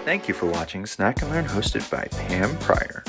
Thank you for watching Snack and Learn, hosted by Pam Pryor.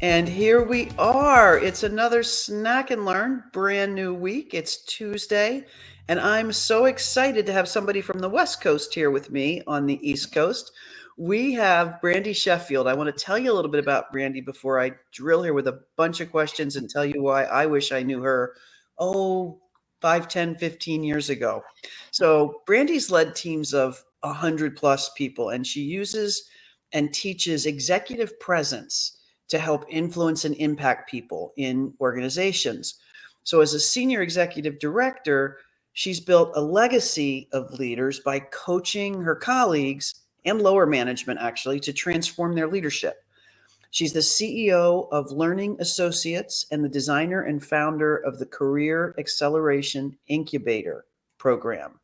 And here we are. It's another Snack and Learn, brand new week. It's Tuesday, and I'm so excited to have somebody from the West Coast here with me on the East Coast. We have Brandi Sheffield. I want to tell you a little bit about Brandi before I drill here with a bunch of questions and tell you why I wish I knew her, oh, 5, 10, 15 years ago. So Brandi's led teams of 100 plus people, and she uses and teaches executive presence to help influence and impact people in organizations. So, as a senior executive director, she's built a legacy of leaders by coaching her colleagues and lower management, actually, to transform their leadership. She's the CEO of Learning Associates and the designer and founder of the Career Acceleration Incubator program,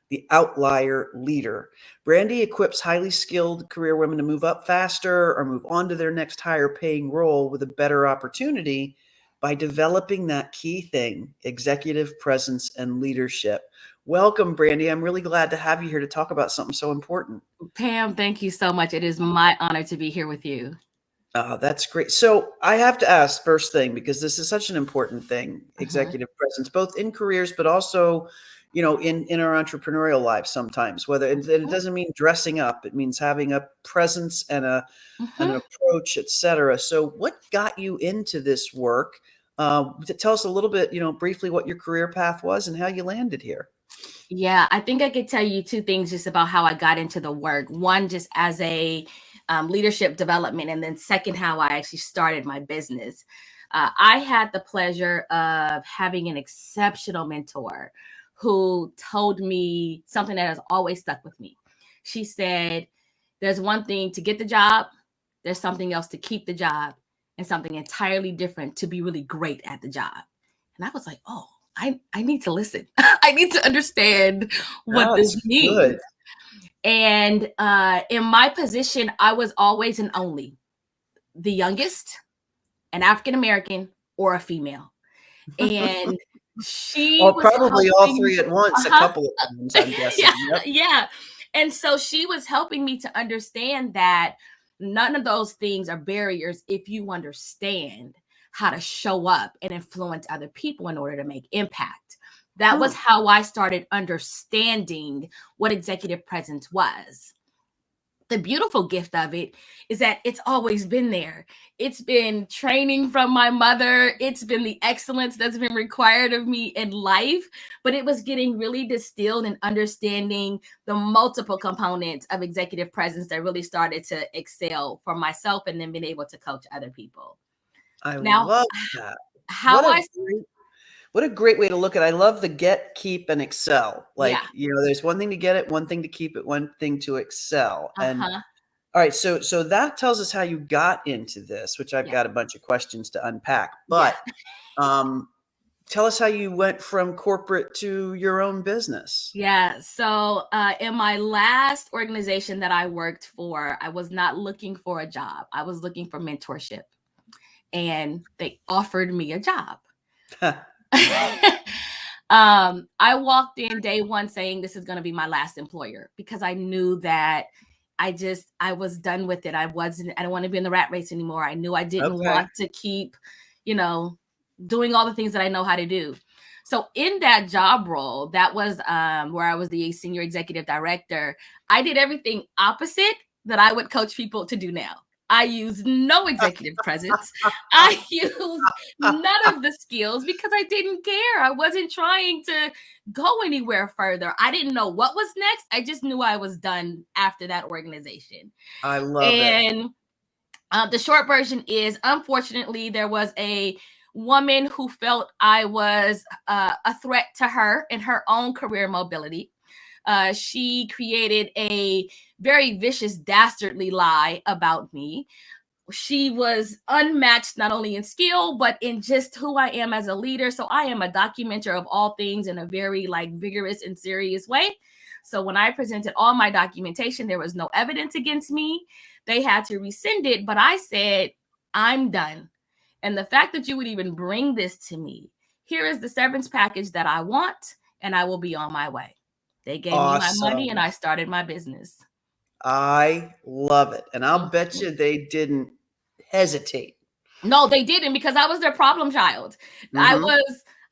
the Outlier leader. Brandi equips highly skilled career women to move up faster or move on to their next higher paying role with a better opportunity by developing that key thing, executive presence and leadership. Welcome, Brandi. I'm really glad to have you here to talk about something so important. Pam, thank you so much. It is my honor to be here with you. That's great. So I have to ask first thing, because this is such an important thing, Uh-huh. executive presence, both in careers, but also, in our entrepreneurial lives sometimes, whether and it doesn't mean dressing up, it means having a presence and an Mhm. approach, etc. So what got you into this work? Tell us a little bit, briefly what your career path was and how you landed here. Yeah, I think I could tell you two things just about how I got into the work. One, just as a leadership development, and then second, how I actually started my business. I had the pleasure of having an exceptional mentor who told me something that has always stuck with me. She said, there's one thing to get the job, there's something else to keep the job, and something entirely different to be really great at the job. And I was like, oh, I need to listen. I need to understand what this That's good. means. And in my position, I was always an only, the youngest, an African American, or a female. And she Or was probably all helping. three at once, a Uh-huh. couple of times, I'm Yeah, guessing. Yep. yeah. And so she was helping me to understand that none of those things are barriers if you understand how to show up and influence other people in order to make impact. That was Huh. how I started understanding what executive presence was. The beautiful gift of it is that it's always been there. It's been training from my mother. It's been the excellence that's been required of me in life, but it was getting really distilled and understanding the multiple components of executive presence that really started to excel for myself and then being able to coach other people. I Now, love that. What how a I, great what a great way to look at it. I love the get, keep, and excel. yeah, Like, there's one thing to get it, one thing to keep it, one thing to excel. And uh-huh, all right, so that tells us how you got into this, which I've yeah, got a bunch of questions to unpack. yeah. But um, tell us how you went from corporate to your own business. Yeah. So, in my last organization that I worked for, I was not looking for a job. I was looking for mentorship, and they offered me a job. I walked in day one saying this is going to be my last employer because I knew that I was done with it. I don't want to be in the rat race anymore. I knew I didn't Okay. want to keep, you know, doing all the things that I know how to do. So in that job role, that was where I was the senior executive director. I did everything opposite that I would coach people to do now. I used no executive presence. I used none of the skills because I didn't care. I wasn't trying to go anywhere further. I didn't know what was next. I just knew I was done after that organization. I love it. And the short version is, unfortunately, there was a woman who felt I was a threat to her in her own career mobility. She created a very vicious, dastardly lie about me. She was unmatched not only in skill but in just who I am as a leader. So I am a documenter of all things in a very vigorous and serious way. So when I presented all my documentation, there was no evidence against me. They had to rescind it, but I said, I'm done. And the fact that you would even bring this to me, here is the severance package that I want, and I will be on my way. They gave me my money and Awesome. I started my business. I love it. And I'll bet Mhm. you they didn't hesitate. No, they didn't, because I was their problem child. Mhm.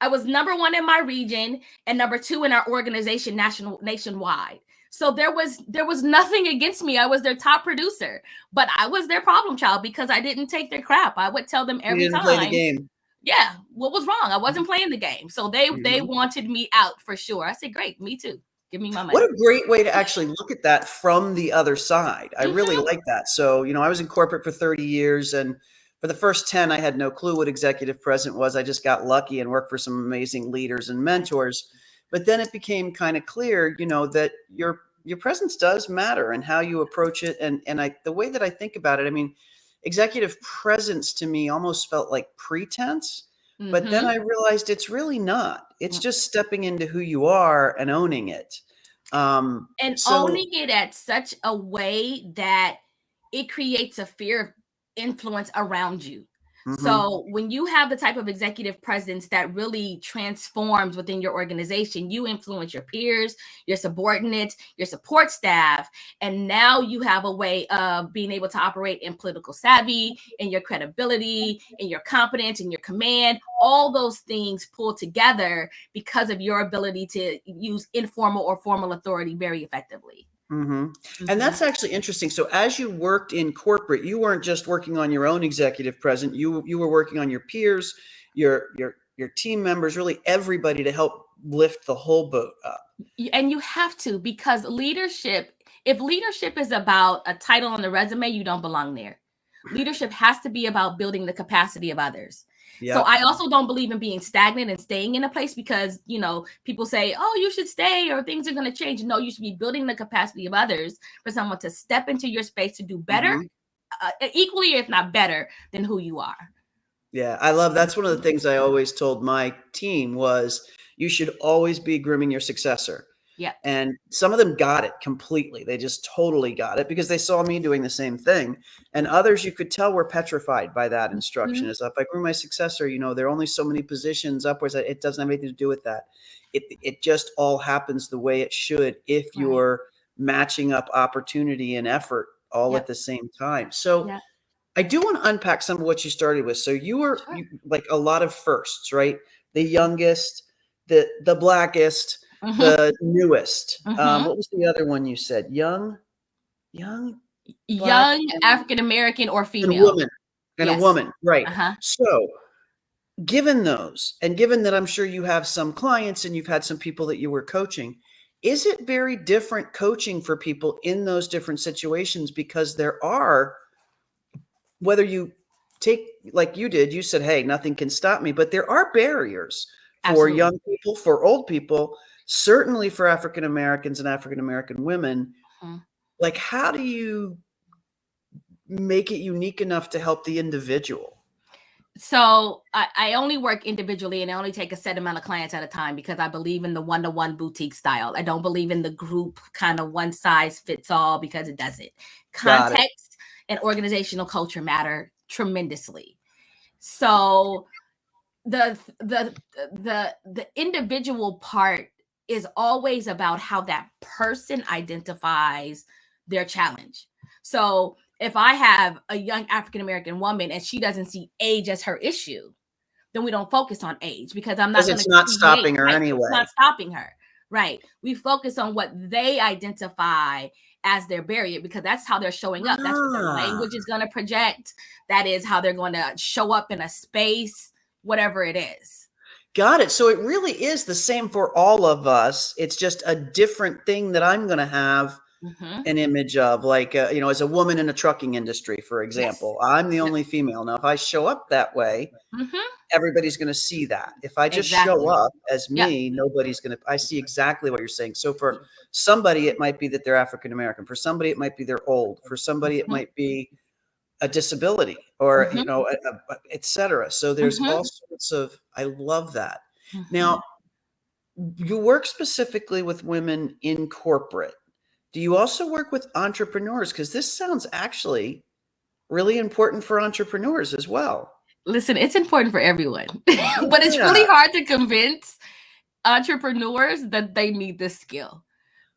I was number one in my region and number two in our organization nationwide. So there was nothing against me. I was their top producer, but I was their problem child because I didn't take their crap. I would tell them You every didn't play the time, game. yeah, what was wrong? I wasn't playing the game. So they Mhm. wanted me out for sure. I said, great, me too. Give me my What money. a great way to actually look at that from the other side. I really Mhm. like that. So, I was in corporate for 30 years, and for the first 10, I had no clue what executive president was. I just got lucky and worked for some amazing leaders and mentors. But then it became kind of clear, that your presence does matter and how you approach it. And the way that I think about it, I mean, executive presence to me almost felt like pretense. But then Mhm. I realized it's really not. It's Mm. just stepping into who you are and owning it. And So owning it at such a way that it creates a fear of influence around you. mhm, So when you have the type of executive presence that really transforms within your organization, you influence your peers, your subordinates, your support staff, and now you have a way of being able to operate in political savvy, in your credibility, in your competence, in your command. All those things pull together because of your ability to use informal or formal authority very effectively. mhm. And Mhm. that's actually interesting. So as you worked in corporate, you weren't just working on your own executive presence. You were working on your peers, your team members, really everybody to help lift the whole boat up. And you have to, because if leadership is about a title on the resume, you don't belong there. Leadership has to be about building the capacity of others. So Yep. I also don't believe in being stagnant and staying in a place because, people say, oh, you should stay or things are going to change. No, you should be building the capacity of others for someone to step into your space to do better, Mhm. equally, if not better, than who you are. Yeah, I love that's one of the things I always told my team was you should always be grooming your successor. Yeah. And some of them got it completely. They just totally got it because they saw me doing the same thing. And others you could tell were petrified by that instruction. Mhm. As if I groom my successor, there are only so many positions upwards. It doesn't have anything to do with that. It just all happens the way it should if Right. you're matching up opportunity and effort all at Yep. the same time. So Yep. I do want to unpack some of what you started with. So Sure. like a lot of firsts, right? The youngest, the blackest, Hmm. the newest. Hmm. What was the other one you said? Young, black, Young African American or and a female. woman, and a Yes. woman, right? Uh-huh. So, given those, and given that I'm sure you have some clients and you've had some people that you were coaching, is it very different coaching for people in those different situations? Because there are whether you take like you did, you said, "Hey, nothing can stop me," but there are barriers for Absolutely. young people, for old people, certainly for African Americans and African American women. Mhm. Like, how do you make it unique enough to help the individual? So I only work individually and I only take a set amount of clients at a time because I believe in the one-to-one boutique style. I don't believe in the group kind of one size fits all because it doesn't. Got it. Context and organizational culture matter tremendously. So the individual part is always about how that person identifies their challenge. So if I have a young African American woman and she doesn't see age as her issue, then we don't focus on age because I'm not Because going to it's not create, stopping her right? It's anyway. not stopping her, right? We focus on what they identify as their barrier because that's how they're showing up. That's what their Ah, language is going to project. That is how they're going to show up in a space, whatever it is. got it. So it really is the same for all of us. It's just a different thing that I'm gonna have Mm-hmm. an image of, like, as a woman in the trucking industry, for Yes. example. I'm the Yep. only female. Now, if I show up that way, Mm-hmm. everybody's gonna see that. If I just show Exactly. up as Yep. me, nobody's gonna I see exactly what you're saying. So for somebody, it might be that they're African American. For somebody, it might be they're old. For somebody, it Mm-hmm. might be a disability or, Mm-hmm. et cetera. So there's Mm-hmm. all sorts of I love that. Mm-hmm. Now, you work specifically with women in corporate. Do you also work with entrepreneurs? Because this sounds actually really important for entrepreneurs as well. Listen, it's important for everyone, but it's really Yeah. hard to convince entrepreneurs that they need this skill.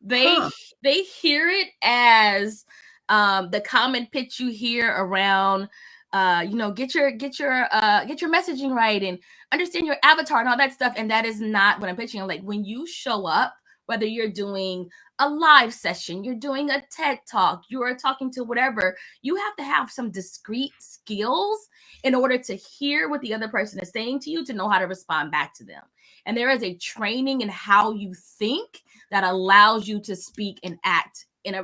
They Huh. they hear it as the common pitch you hear around get your messaging right and understand your avatar and all that stuff. And that is not what I'm pitching. Like when you show up, whether you're doing a live session, you're doing a TED talk, you're talking to whatever, you have to have some discrete skills in order to hear what the other person is saying to you, to know how to respond back to them. And there is a training in how you think that allows you to speak and act in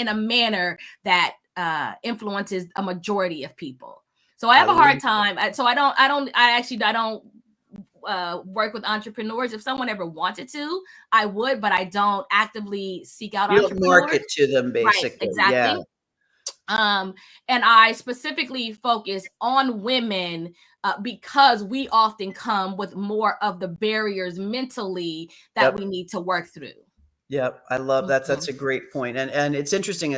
a manner that influences a majority of people. So I have a hard time. I don't work with entrepreneurs. If someone ever wanted to, I would, but I don't actively seek out You don't entrepreneurs. market to them, basically. Right, exactly. Yeah. And I specifically focus on women because we often come with more of the barriers mentally that we need to work through. Yep. I love that. That's a great point. And it's interesting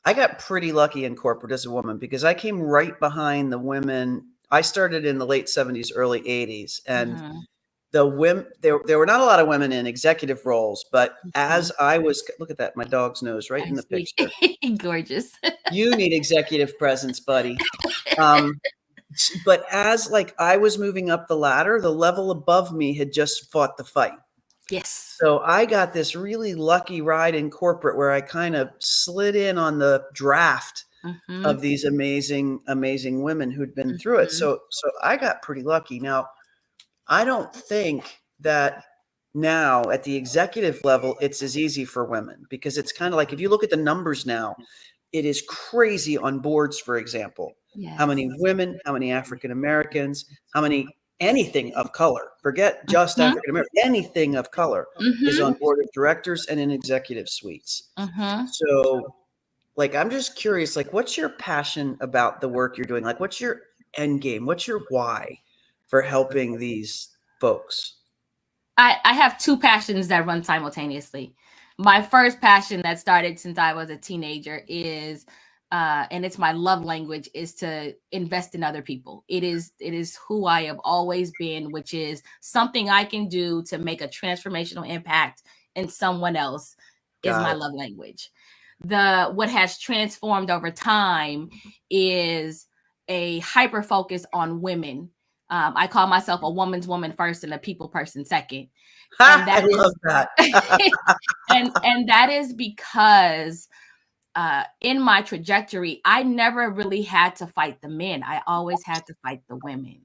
I got pretty lucky in corporate as a woman because I came right behind the women. I started in the late 70s, early 80s. And the women, there were not a lot of women in executive roles, but as I was, look at that, my dog's nose right in the picture. Gorgeous. You need executive presence, buddy. But as I was moving up the ladder, the level above me had just fought the fight. Yes. So I got this really lucky ride in corporate where I kind of slid in on the draft of these amazing, amazing women who'd been through it. So I got pretty lucky. Now, I don't think that now at the executive level, it's as easy for women because it's kind of like, if you look at the numbers now, it is crazy on boards, for example. Yes. How many women, how many African Americans, how many anything of color, forget just African American, anything of color is on board of directors and in executive suites. So I'm just curious, what's your passion about the work you're doing? What's your end game? What's your why for helping these folks? I have two passions that run simultaneously. My first passion that started since I was a teenager is and it's my love language, is to invest in other people. It is who I have always been, which is something I can do to make a transformational impact in someone else is my love language. What has transformed over time is a hyper focus on women. I call myself a woman's woman first and a people person second. And I love that. and that is because in my trajectory, I never really had to fight the men. I always had to fight the women.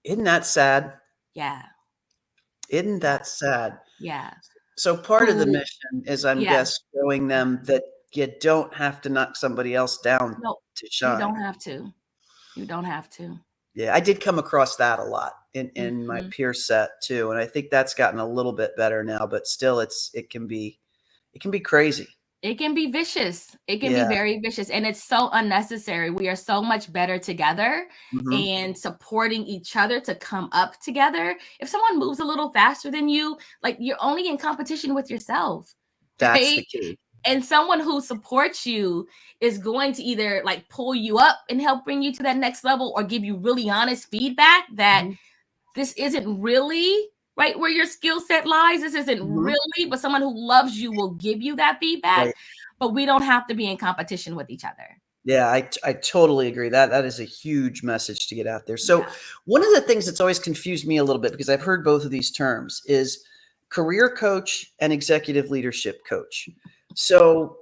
Isn't that sad? Yeah. Isn't that sad? Yeah. So part of the mission is, I'm guessing, showing them that you don't have to knock somebody else down to shine. You don't have to. You don't have to. Yeah, I did come across that a lot in my peer set too, and I think that's gotten a little bit better now. But still, it can be crazy. It can be vicious. It can be very vicious, and it's so unnecessary. We are so much better together and supporting each other to come up together. If someone moves a little faster than you, you're only in competition with yourself. That's the key. And someone who supports you is going to either pull you up and help bring you to that next level, or give you really honest feedback that this isn't really right where your skill set lies. This isn't really, but someone who loves you will give you that feedback. Right. But we don't have to be in competition with each other. Yeah, I totally agree. That is a huge message to get out there. So one of the things that's always confused me a little bit, because I've heard both of these terms, is career coach and executive leadership coach. So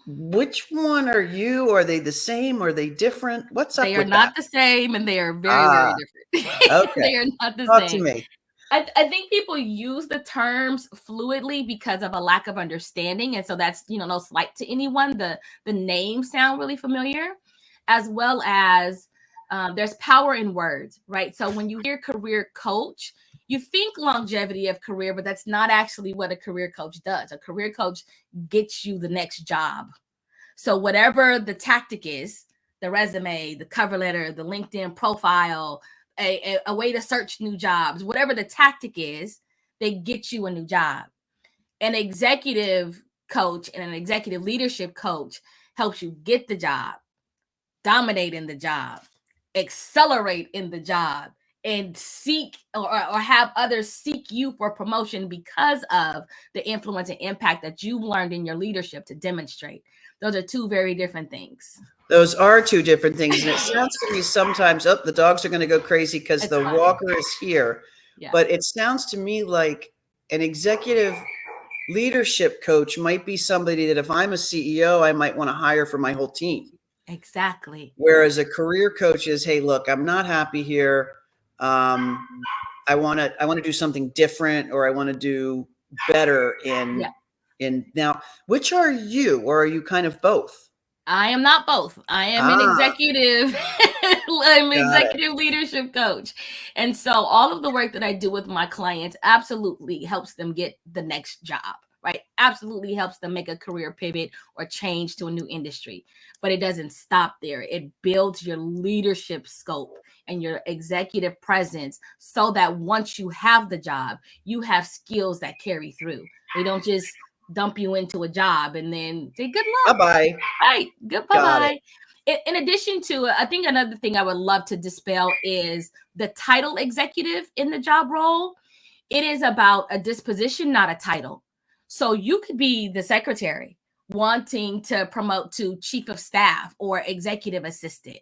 which one are you? Are they the same? Are they different? What's up with that? They are not the same, and they are very, very different. Okay. They are not the Talk same. To me. I think people use the terms fluidly because of a lack of understanding. And so that's, no slight to anyone. The names sound really familiar, as well as there's power in words, right? So when you hear career coach, you think longevity of career, but that's not actually what a career coach does. A career coach gets you the next job. So whatever the tactic is, the resume, the cover letter, the LinkedIn profile, a way to search new jobs, whatever the tactic is, they get you a new job. An executive coach and an executive leadership coach helps you get the job, dominate in the job, accelerate in the job, and seek or have others seek you for promotion because of the influence and impact that you've learned in your leadership to demonstrate. Those are two very different things. Those are two different things. And it sounds to me sometimes, oh, the dogs are going to go crazy because It's the funny. walker is here. Yeah. But it sounds to me like an executive leadership coach might be somebody that if I'm a CEO, I might want to hire for my whole team. Exactly. Whereas a career coach is, hey, look, I'm not happy here. I want to do something different, or I want to do better in now. Which are you, or are you kind of both? I am not both. I am an executive. I'm an executive leadership coach. And so all of the work that I do with my clients absolutely helps them get the next job, right? Absolutely helps them make a career pivot or change to a new industry. But it doesn't stop there. It builds your leadership scope and your executive presence so that once you have the job, you have skills that carry through. They don't just dump you into a job and then say good luck. Bye-bye. Right. Good bye-bye. In addition to, I think another thing I would love to dispel is the title executive in the job role. It is about a disposition, not a title. So you could be the secretary wanting to promote to chief of staff or executive assistant.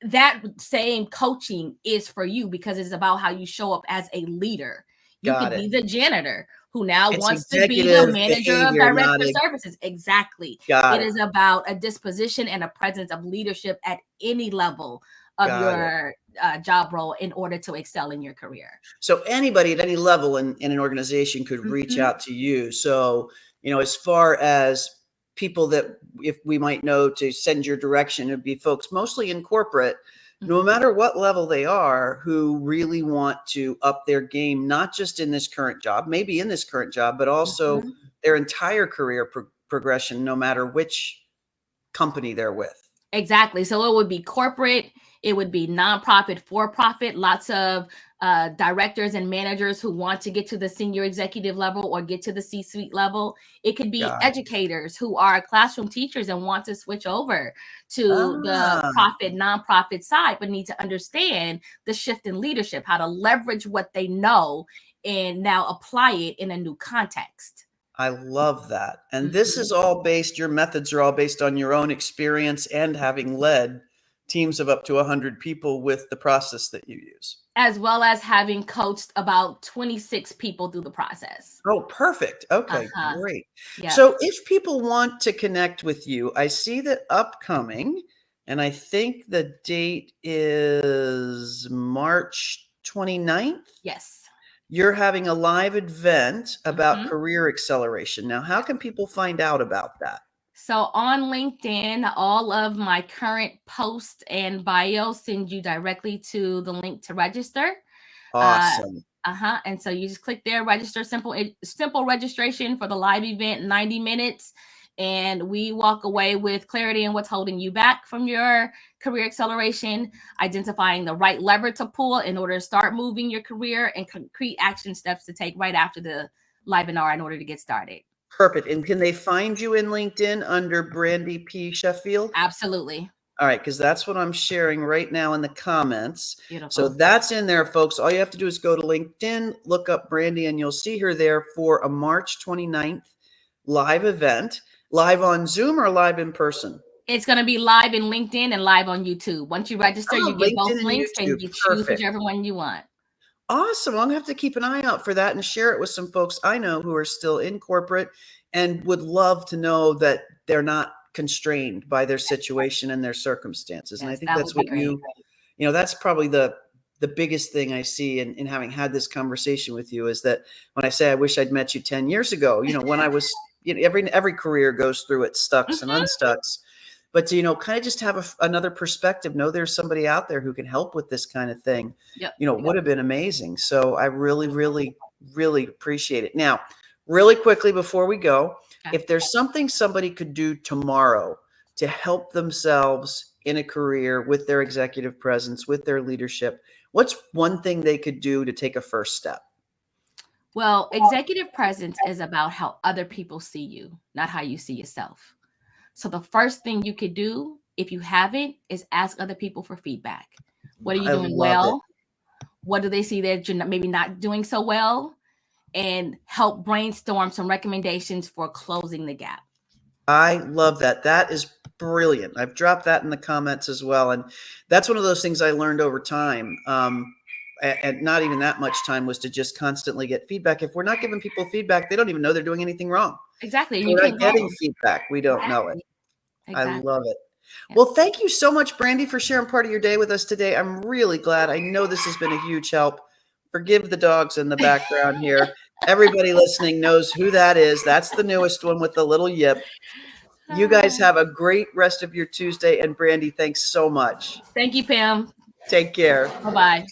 That same coaching is for you because it's about how you show up as a leader. You could be the janitor who now wants to be the manager of director services. Exactly. It is about a disposition and a presence of leadership at any level of your job role in order to excel in your career. So anybody at any level in an organization could reach out to you. So, as far as people that if we might know to send your direction, it'd be folks mostly in corporate, no matter what level they are, who really want to up their game, not just in this current job, maybe in this current job, but also their entire career progression, no matter which company they're with. Exactly. So it would be corporate, it would be nonprofit, for-profit, lots of directors and managers who want to get to the senior executive level or get to the C-suite level. It could be educators who are classroom teachers and want to switch over to the profit, nonprofit side, but need to understand the shift in leadership, how to leverage what they know and now apply it in a new context. I love that. And this is all based, your methods are all based on your own experience and having led teams of up to 100 people with the process that you use. As well as having coached about 26 people through the process. Oh, perfect. Okay, great. Yep. So if people want to connect with you, I see that upcoming, and I think the date is March 29th. Yes. You're having a live event about career acceleration. Now, how can people find out about that? So on LinkedIn, all of my current posts and bio send you directly to the link to register. Awesome. And so you just click there, register, simple registration for the live event, 90 minutes. And we walk away with clarity on what's holding you back from your career acceleration, identifying the right lever to pull in order to start moving your career, and concrete action steps to take right after the webinar in order to get started. Perfect. And can they find you in LinkedIn under Brandi P. Sheffield? Absolutely. All right, because that's what I'm sharing right now in the comments. Beautiful. So that's in there, folks. All you have to do is go to LinkedIn, look up Brandi, and you'll see her there for a March 29th live event. Live on Zoom or live in person? It's going to be live in LinkedIn and live on YouTube. Once you register, you get both links and you choose whichever one you want. Awesome. I'm going to have to keep an eye out for that and share it with some folks I know who are still in corporate and would love to know that they're not constrained by their situation and their circumstances. And I think that's what that's probably the biggest thing I see in having had this conversation with you is that when I say I wish I'd met you 10 years ago, when I was every career goes through its stucks and unstucks, but to, kind of just have another perspective, know there's somebody out there who can help with this kind of thing, would have been amazing. So I really, really, really appreciate it. Now, really quickly before we go, if there's something somebody could do tomorrow to help themselves in a career with their executive presence, with their leadership, what's one thing they could do to take a first step? Well, executive presence is about how other people see you, not how you see yourself. So the first thing you could do, if you haven't, is ask other people for feedback. What are you doing well? what do they see that you're maybe not doing so well, and help brainstorm some recommendations for closing the gap. I love that. That is brilliant. I've dropped that in the comments as well. And that's one of those things I learned over time. And not even that much time, was to just constantly get feedback. If we're not giving people feedback, they don't even know they're doing anything wrong. Exactly. And We're not getting feedback. We don't know it. Exactly. I love it. Yeah. Well, thank you so much, Brandi, for sharing part of your day with us today. I'm really glad. I know this has been a huge help. Forgive the dogs in the background here. Everybody listening knows who that is. That's the newest one with the little yip. You guys have a great rest of your Tuesday. And Brandi, thanks so much. Thank you, Pam. Take care. Bye-bye.